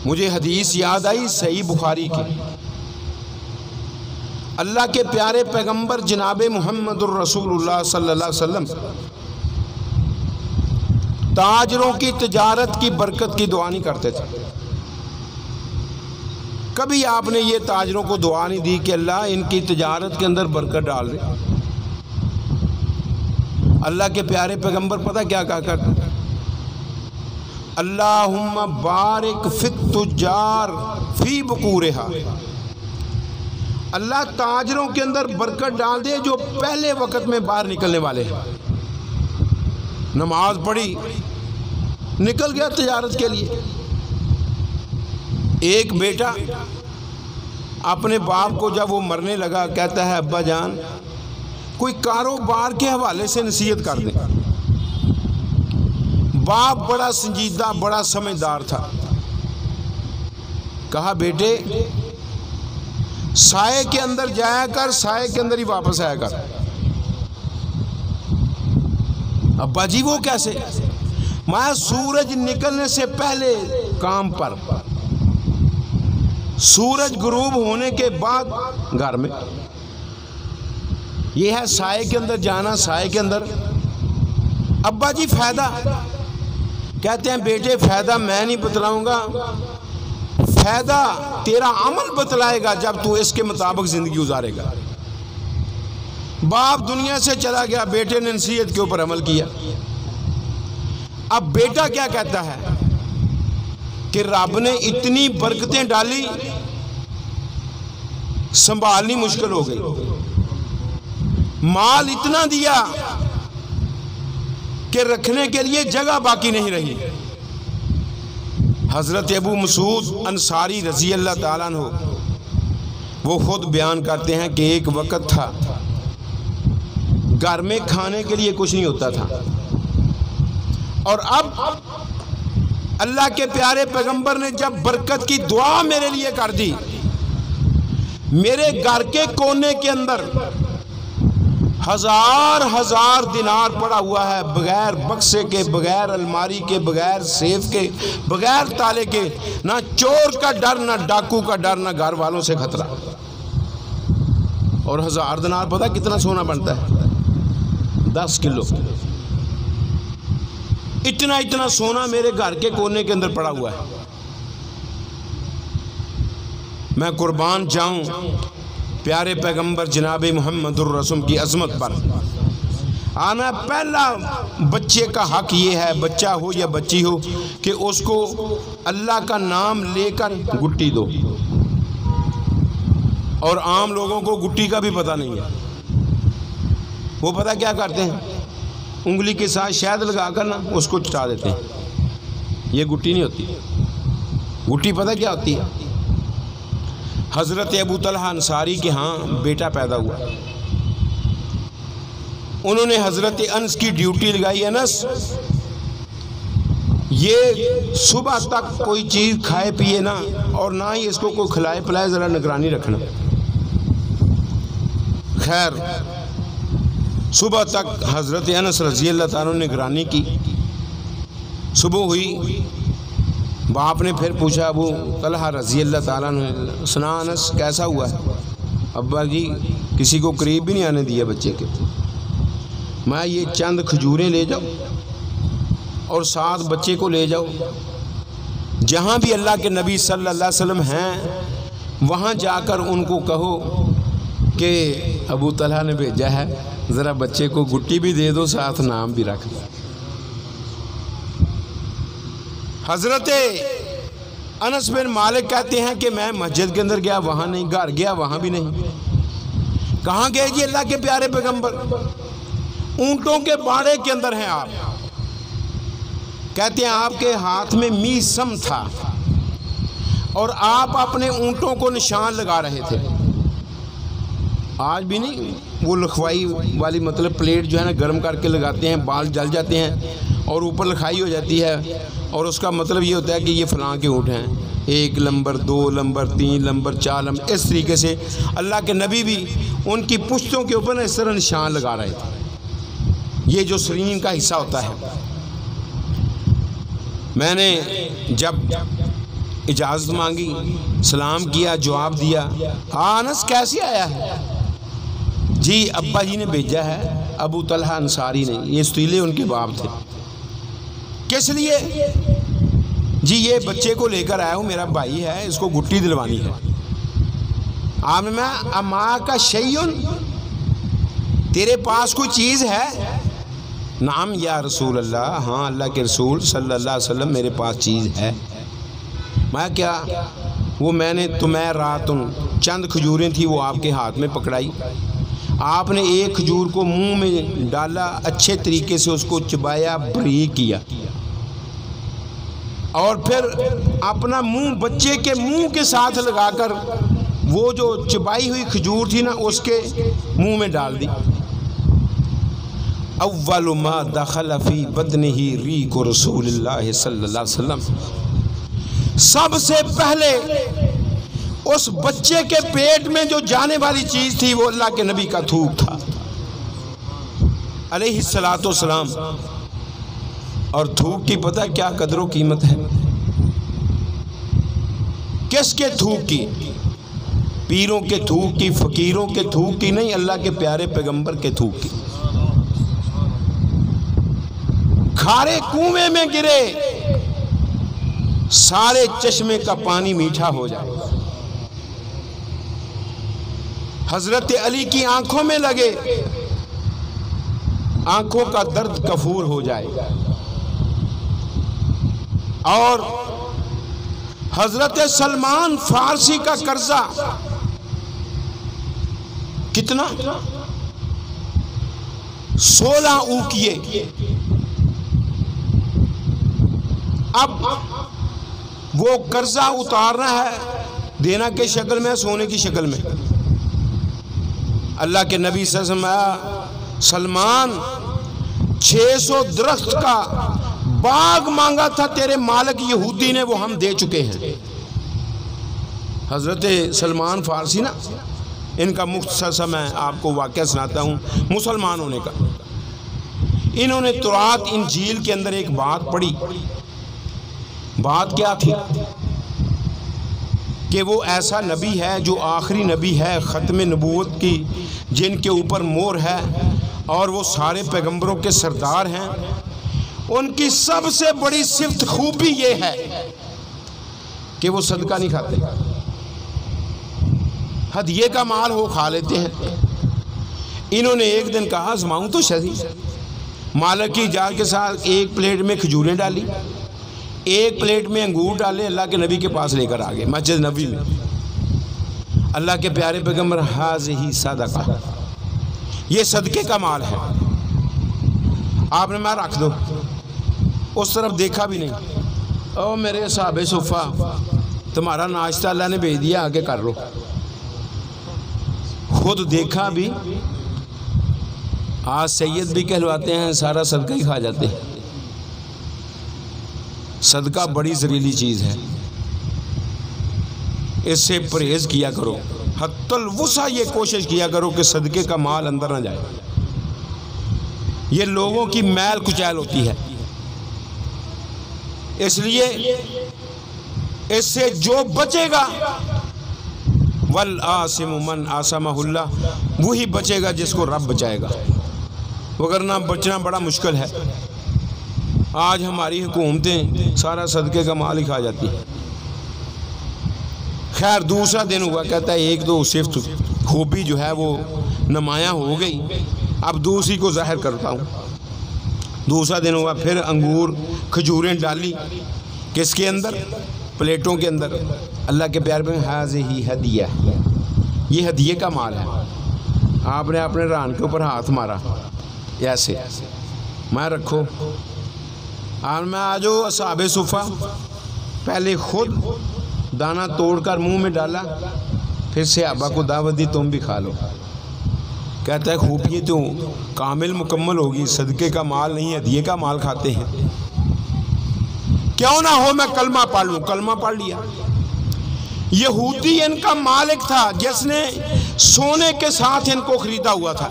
مجھے حدیث یاد آئی صحیح بخاری کی، اللہ کے پیارے پیغمبر جناب محمد الرسول اللہ صلی اللہ علیہ وسلم تاجروں کی تجارت کی برکت کی دعا نہیں کرتے تھے۔ کبھی آپ نے یہ تاجروں کو دعا نہیں دی کہ اللہ ان کی تجارت کے اندر برکت ڈال دے۔ اللہ کے پیارے پیغمبر پتہ کیا کہا کرتے؟ اللہم بارک فی التجار فی بکورہا، اللہ تاجروں کے اندر برکت ڈال دے جو پہلے وقت میں باہر نکلنے والے ہیں۔ نماز پڑھی، نکل گیا تجارت کے لیے۔ ایک بیٹا اپنے باپ کو جب وہ مرنے لگا کہتا ہے ابا جان کوئی کاروبار کے حوالے سے نصیحت کر دیں۔ باپ بڑا سنجیدہ بڑا سمجھدار تھا، کہا بیٹے سائے کے اندر جایا کر، سائے کے اندر ہی واپس آیا کر۔ ابا جی وہ کیسے؟ میں سورج نکلنے سے پہلے کام پر، سورج غروب ہونے کے بعد گھر میں، یہ ہے سائے کے اندر جانا، سائے کے اندر۔ ابا جی فائدہ؟ کہتے ہیں بیٹے فائدہ میں نہیں بتلاؤں گا، فائدہ تیرا عمل بتلائے گا جب تو اس کے مطابق زندگی گزارے گا۔ باپ دنیا سے چلا گیا، بیٹے نے نصیحت کے اوپر عمل کیا۔ اب بیٹا کیا کہتا ہے کہ رب نے اتنی برکتیں ڈالی سنبھالنی مشکل ہو گئی، مال اتنا دیا کہ رکھنے کے لیے جگہ باقی نہیں رہی۔ حضرت ابو مسعود انصاری رضی اللہ تعالیٰ عنہ وہ خود بیان کرتے ہیں کہ ایک وقت تھا گھر میں کھانے کے لیے کچھ نہیں ہوتا تھا، اور اب اللہ کے پیارے پیغمبر نے جب برکت کی دعا میرے لیے کر دی، میرے گھر کے کونے کے اندر ہزار دینار پڑا ہوا ہے، بغیر بکسے کے، بغیر الماری کے، بغیر سیف کے، بغیر تالے کے، نہ چور کا ڈر، نہ ڈاکو کا ڈر، نہ گھر والوں سے خطرہ۔ اور 1000 دینار پتہ کتنا سونا بنتا ہے؟ 10 کلو۔ اتنا سونا میرے گھر کے کونے کے اندر پڑا ہوا ہے۔ میں قربان جاؤں پیارے پیغمبر جناب محمد الرسول کی عظمت پر۔ آنا پہلا بچے کا حق یہ ہے، بچہ ہو یا بچی ہو، کہ اس کو اللہ کا نام لے کر گٹی دو۔ اور عام لوگوں کو گٹی کا بھی پتہ نہیں ہے، وہ پتہ کیا کرتے ہیں؟ انگلی کے ساتھ شہد لگا کر نا اس کو چٹا دیتے ہیں۔ یہ گٹی نہیں ہوتی۔ گٹی پتہ کیا ہوتی ہے؟ حضرت ابو طلحہ انصاری کے ہاں بیٹا پیدا ہوا، انہوں نے حضرت انس کی ڈیوٹی لگائی۔ انس یہ صبح تک کوئی چیز کھائے پیے نہ، اور نہ ہی اس کو کوئی کھلائے پلائے، ذرا نگرانی رکھنا۔ خیر صبح تک حضرت انس رضی اللہ تعالیٰ نے نگرانی کی۔ صبح ہوئی، باپ نے پھر پوچھا ابو طلحہ رضی اللہ تعالیٰ نے، سنا انس کیسا ہوا ہے؟ ابا جی کسی کو قریب بھی نہیں آنے دیا بچے کے، میں یہ چند کھجوریں لے جاؤ اور ساتھ بچے کو لے جاؤ، جہاں بھی اللہ کے نبی صلی اللہ علیہ وسلم ہیں وہاں جا کر ان کو کہو کہ ابو طلحہ نے بھیجا ہے، ذرا بچے کو گٹی بھی دے دو، ساتھ نام بھی رکھ دو۔ حضرت انس بن مالک کہتے ہیں کہ میں مسجد کے اندر گیا، وہاں نہیں، گھر گیا، وہاں بھی نہیں۔ کہاں گئے جی اللہ کے پیارے پیغمبر؟ اونٹوں کے باڑے کے اندر ہیں آپ۔ کہتے ہیں آپ کے ہاتھ میں میسم تھا اور آپ اپنے اونٹوں کو نشان لگا رہے تھے۔ آج بھی نہیں، وہ لکھوائی والی مطلب پلیٹ جو ہے نا گرم کر کے لگاتے ہیں، بال جل جاتے ہیں اور اوپر لکھائی ہو جاتی ہے، اور اس کا مطلب یہ ہوتا ہے کہ یہ فلاں کے اونٹ ہیں، 1 نمبر 2 نمبر 3 نمبر 4 نمبر، اس طریقے سے اللہ کے نبی بھی ان کی پشتوں کے اوپر اس طرح نشان لگا رہے تھے۔ یہ جو سرین کا حصہ ہوتا ہے۔ میں نے جب اجازت مانگی، سلام کیا، جواب دیا، انس کیسے آیا ہے؟ جی ابا جی نے بھیجا ہے، ابو طلحہ انصاری نے، یہ ستیلے ان کے باپ تھے۔ کس لیے؟ جی یہ بچے کو لے کر آیا ہوں، میرا بھائی ہے، اس کو گٹی دلوانی ہے۔ آپ نے میں اما کا شیئن، تیرے پاس کوئی چیز ہے؟ نعم یا رسول اللہ، ہاں اللہ کے رسول صلی اللہ علیہ وسلم میرے پاس چیز ہے۔ میں کیا؟ وہ میں نے تمہیں راتن چند کھجوریں تھی وہ آپ کے ہاتھ میں پکڑائی، آپ نے ایک کھجور کو منہ میں ڈالا، اچھے طریقے سے اس کو چبایا، بریک کیا، اور پھر اپنا منہ بچے کے منہ کے ساتھ لگا کر وہ جو چبائی ہوئی کھجور تھی نا اس کے منہ میں ڈال دی۔ اول ما دخل فی بدنہ ریق رسول اللہ صلی اللہ علیہ وسلم، سب سے پہلے اس بچے کے پیٹ میں جو جانے والی چیز تھی وہ اللہ کے نبی کا تھوک تھا علیہ الصلوۃ والسلام۔ اور تھوک کی پتہ کیا قدر و قیمت ہے؟ کس کے تھوک کی؟ پیروں کے تھوک کی، فقیروں کے تھوک کی نہیں، اللہ کے پیارے پیغمبر کے تھوک کی۔ کھارے کنویں میں گرے، سارے چشمے کا پانی میٹھا ہو جائے، حضرت علی کی آنکھوں میں لگے، آنکھوں کا درد کفور ہو جائے، اور حضرت سلمان فارسی کا قرضہ کتنا؟ 16 اوقیے، اب وہ قرضہ اتارنا ہے، دینا کے شکل میں، سونے کی شکل میں۔ اللہ کے نبی صلی اللہ علیہ وسلم، سلمان 600 درخت کا باغ مانگا تھا تیرے مالک یہودی نے، وہ ہم دے چکے ہیں۔ حضرت سلمان فارسی نا، ان کا مختصر سا میں آپ کو واقعہ سناتا ہوں مسلمان ہونے کا۔ انہوں نے تورات انجیل کے اندر ایک بات پڑھی۔ بات کیا تھی؟ کہ وہ ایسا نبی ہے جو آخری نبی ہے، ختم نبوت کی، جن کے اوپر مور ہے، اور وہ سارے پیغمبروں کے سردار ہیں۔ ان کی سب سے بڑی صفت خوبی یہ ہے کہ وہ صدقہ نہیں کھاتے، ہدیے کا مال ہو کھا لیتے ہیں۔ انہوں نے ایک دن کہا آزماؤں تو صحیح، مالک کی اجازت کے ساتھ ایک پلیٹ میں کھجوریں ڈالی، ایک پلیٹ میں انگور ڈالے، اللہ کے نبی کے پاس لے کر آگے مسجد نبوی میں۔ اللہ کے پیارے پیغمبر، ہذہ صدقہ، یہ صدقے کا مال ہے۔ آپ نے میں رکھ دو، اس طرف دیکھا بھی نہیں۔ او میرے صحابہ صفہ، تمہارا ناشتہ اللہ نے بھیج دیا، آگے کر لو۔ خود دیکھا بھی، آج سید بھی کہلواتے ہیں، سارا صدقہ ہی کھا جاتے ہیں۔ صدقہ بڑی زہریلی چیز ہے، اس سے پرہیز کیا کرو، حتی الوسع یہ کوشش کیا کرو کہ صدقے کا مال اندر نہ جائے۔ یہ لوگوں کی میل کچیل ہوتی ہے، اس لیے اس سے جو بچے گا، والعاصم من عصمہ اللہ، وہی بچے گا جس کو رب بچائے گا، وگرنہ بچنا بڑا مشکل ہے۔ آج ہماری حکومتیں سارا صدقے کا مال ہی کھا جاتی ہیں۔ خیر دوسرا دن ہوا، کہتا ہے ایک دو صفت خوبی جو ہے وہ نمایاں ہو گئی، اب دوسری کو ظاہر کرتا ہوں۔ دوسرا دن ہوا، پھر انگور کھجوریں ڈالی، کس کے اندر؟ پلیٹوں کے اندر۔ اللہ کے پیارے میں، ہذہ ہدیہ، یہ ہدیے کا مال ہے۔ آپ نے اپنے ران کے اوپر ہاتھ مارا ایسے، میں رکھو، اور میں آ جاؤ اصحاب صفہ، پہلے خود دانہ توڑ کر منہ میں ڈالا، پھر صحابہ کو دعوت دی، تم بھی کھا لو۔ کہتا ہے خوبی تو کامل مکمل ہوگی، صدقے کا مال نہیں، ہدیے کا مال کھاتے ہیں۔ کیوں نہ ہو میں کلمہ پڑھ لوں، کلمہ پڑھ لیا۔ یہودی ان کا مالک تھا جس نے سونے کے ساتھ ان کو خریدا ہوا تھا۔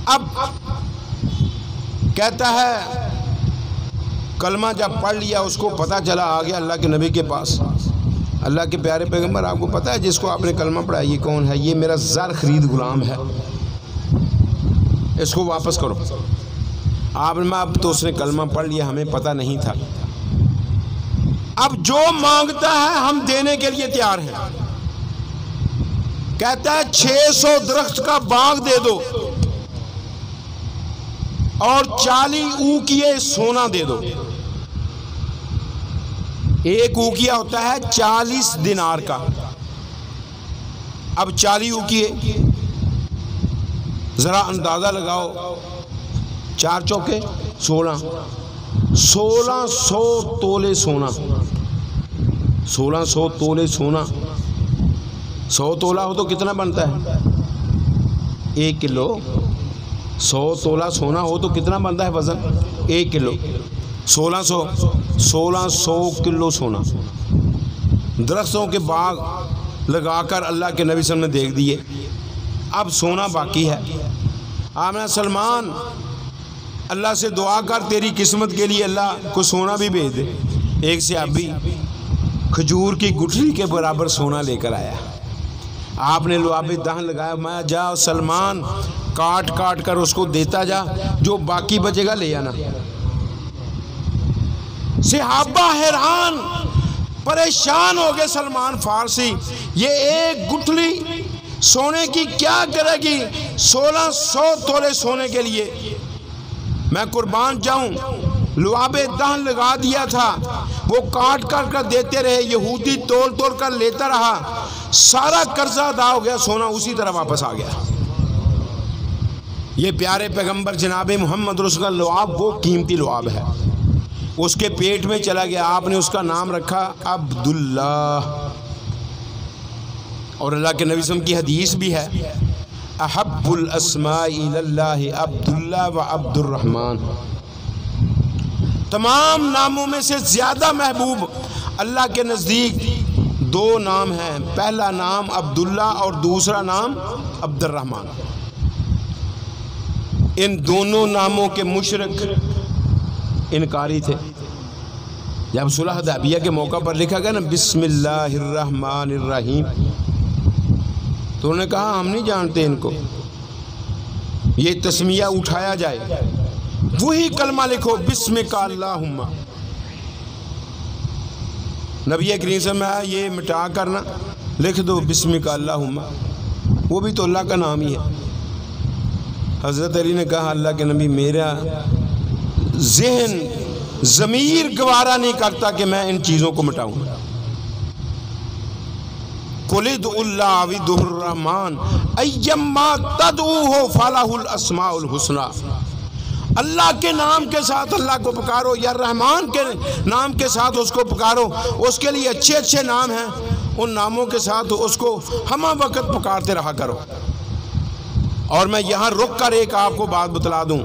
اب کہتا ہے کلمہ جب پڑھ لیا اس کو پتہ چلا، آ گیا اللہ کے نبی کے پاس، اللہ کے پیارے پیغمبر آپ کو پتہ ہے جس کو آپ نے کلمہ پڑھا یہ کون ہے؟ یہ میرا زر خرید غلام ہے، اس کو واپس کرو۔ آپ نے اب تو اس نے کلمہ پڑھ لیا، ہمیں پتہ نہیں تھا، اب جو مانگتا ہے ہم دینے کے لیے تیار ہیں۔ کہتا ہے 600 درخت کا باغ دے دو اور 40 اوقیے سونا دے دو۔ ایک اوقیہ ہوتا ہے 40 دینار کا، اب 40 اوقیے ذرا اندازہ لگاؤ، 4 چوکے 1600 تولے سونا، 1600 تولے سونا، 100 تولہ ہو تو کتنا بنتا ہے؟ 1 کلو۔ 100 تولہ سونا ہو تو کتنا بنتا ہے وزن؟ 1 کلو۔ 1600 کلو سونا درختوں کے باغ لگا کر اللہ کے نبی صلی اللہ علیہ وسلم نے دیکھ دیے، اب سونا باقی ہے۔ آپ نے سلمان اللہ سے دعا کر تیری قسمت کے لیے اللہ کو سونا بھی بھیج دے۔ ایک صحابی کھجور کی گٹھلی کے برابر سونا لے کر آیا، آپ نے لعاب دہن لگایا، میں جا سلمان کاٹ کاٹ کر اس کو دیتا جا، جو باقی بچے گا لے آنا۔ صحابہ حیران پریشان ہو گئے، سلمان فارسی یہ ایک گٹھلی سونے کی کیا کرے گی 1600 تولے سونے کے لیے؟ میں قربان جاؤں، لعاب دہن لگا دیا تھا، وہ کاٹ کاٹ کر دیتے رہے، یہودی تول تول کر لیتا رہا، سارا قرضہ ادا ہو گیا، سونا اسی طرح واپس آ گیا۔ یہ پیارے پیغمبر جناب محمد رسول اللہ لعاب وہ قیمتی لعاب ہے، اس کے پیٹ میں چلا گیا، آپ نے اس کا نام رکھا عبداللہ، اور اللہ کے نبی صلی اللہ علیہ وسلم کی حدیث بھی ہے، احب الاسماء اللہ عبداللہ و عبد الرحمن، تمام ناموں میں سے زیادہ محبوب اللہ کے نزدیک 2 نام ہیں، پہلا نام عبداللہ اور دوسرا نام عبد الرحمن۔ ان دونوں ناموں کے مشرک انکاری تھے۔ جب صلح حدیبیہ کے موقع پر لکھا گیا نا بسم اللہ الرحمن الرحیم، تو انہوں نے کہا ہم نہیں جانتے ان کو، یہ تسمیہ اٹھایا جائے، وہی کلمہ لکھو بسمک اللہم۔ نبی کریم صلی اللہ علیہ وسلم یہ مٹا کرنا لکھ دو بسمک اللہم، وہ بھی تو اللہ کا نام ہی ہے۔ حضرت علی نے کہا اللہ کے نبی میرا ذہن ضمیر گوارا نہیں کرتا کہ میں ان چیزوں کو مٹاؤں۔ قُلِ ادْعُوا اللَّهَ أَوِ ادْعُوا الرَّحْمَٰنَ أَيَّمَّا تَدْعُوهُ فَلَهُ الْأَسْمَاءُ الْحُسْنَىٰ، اللہ کے نام کے ساتھ اللہ کو پکارو یا رحمان کے نام کے ساتھ اس کو پکارو، اس کے لیے اچھے اچھے نام ہیں، ان ناموں کے ساتھ اس کو ہمہ وقت پکارتے رہا کرو۔ اور میں یہاں رک کر ایک آپ کو بات بتلا دوں،